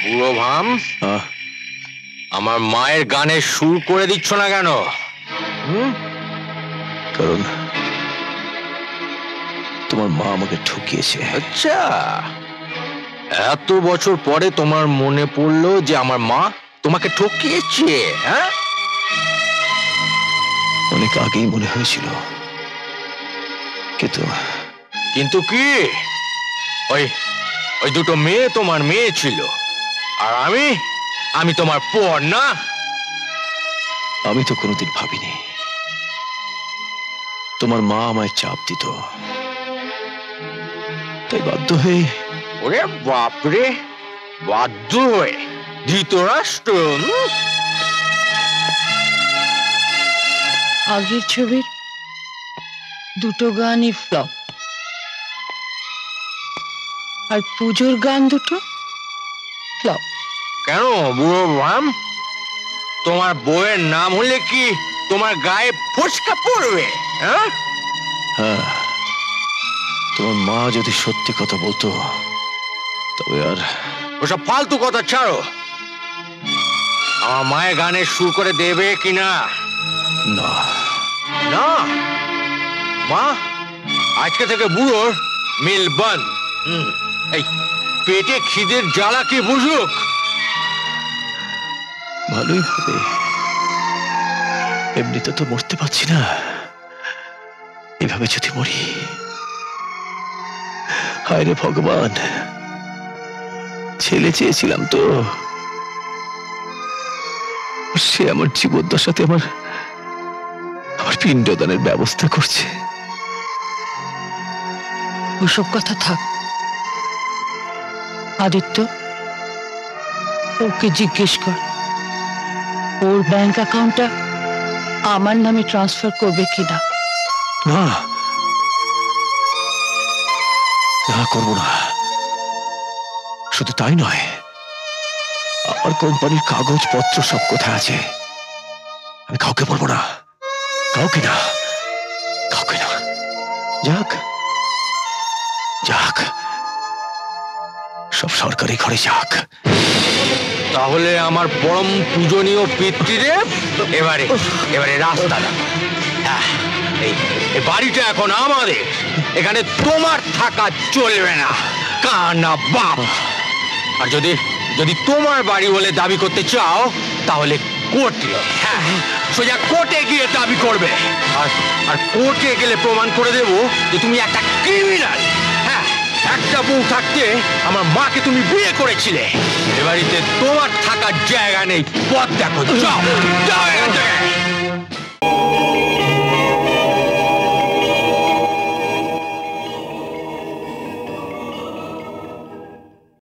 বুড়ো ভাম, আমার মায়ের গানে সুর করে দিচ্ছ না কেন? কারণ তোমার মা আমাকে ঠকিয়েছে। আচ্ছা, এত বছর পরে তোমার মনে পড়লো যে আমার মা তোমাকে ঠকিয়েছে? হ্যাঁ, অনেক আগেই মনে হয়েছিল, কিন্তু কি? ওই ওই দুটো মেয়ে তোমার মেয়ে ছিল, আর আমি তোমার পর না? আমি তো কোনোদিন ভাবিনি তোমার মা আমায় চাপ দিত, তাই বাধ্য হয়ে। ওরে বাপরে, বাধ্য হয়ে? ধৃতরাষ্ট্র? আগের ছবির দুটো গানই ফ্লপ, আর পুজোর গান দুটো ফ্লপ। কেন বুড়ো ভাম, তোমার বউয়ের নাম হলে কি তোমার গায়ে ফোসকা পড়বে? হ্যাঁ, তোমার মা যদি সত্যি কথা বলতো তবে আর। ওসব ফালতু কথা ছাড়ো, আমার মায়ের গানে সুর করে দেবে কিনা? না না মা, আজকে থেকে বুড়োর মিল বন্ধ। এই পেটে খিদের জ্বালা কি বুঝুক? ভালোই হবে, এমনিতে তো মরতে পারছি না, এভাবে যদি মরি। হায় রে ভগবান, ছেলে চেয়েছিলাম তো, সে আমার জীবদ্দশাতে আমার পিণ্ডদানের ব্যবস্থা করছে। ওসব কথা থাক, আদিত্য ওকে জিজ্ঞেস কর ওর ব্যাংক অ্যাকাউন্টটা আমার নামে ট্রান্সফার করবে কিনা। না না, করবো না। শুধু তাই নয়, আমার কোম্পানির কাগজপত্র সব কোথায় আছে আমি কাউকে বলবো না, কাউকে না, কাউকে না। যাক যাক, সব সরকারি ঘরে যাক। তাহলে আমার পরম পূজনীয় পিতৃদেব, এবারে রাস্তাটা, এই বাড়িটা এখন আমাদের, এখানে তোমার থাকা চলবে না, কানা বাপ। আর যদি তোমার বাড়ি বলে দাবি করতে চাও তাহলে কোর্টে, হ্যাঁ সোজা কোর্টে গিয়ে দাবি করবে, আর কোর্টে গেলে প্রমাণ করে দেব যে তুমি একটা ক্রিমিনাল। হ্যাঁ, একটা বউ থাকতে আমার মাকে তুমি বিয়ে করেছিলে, এ বাড়িতে তোমার থাকার জায়গা নেই। পথ দেখো, যাও যাও এখান থেকে।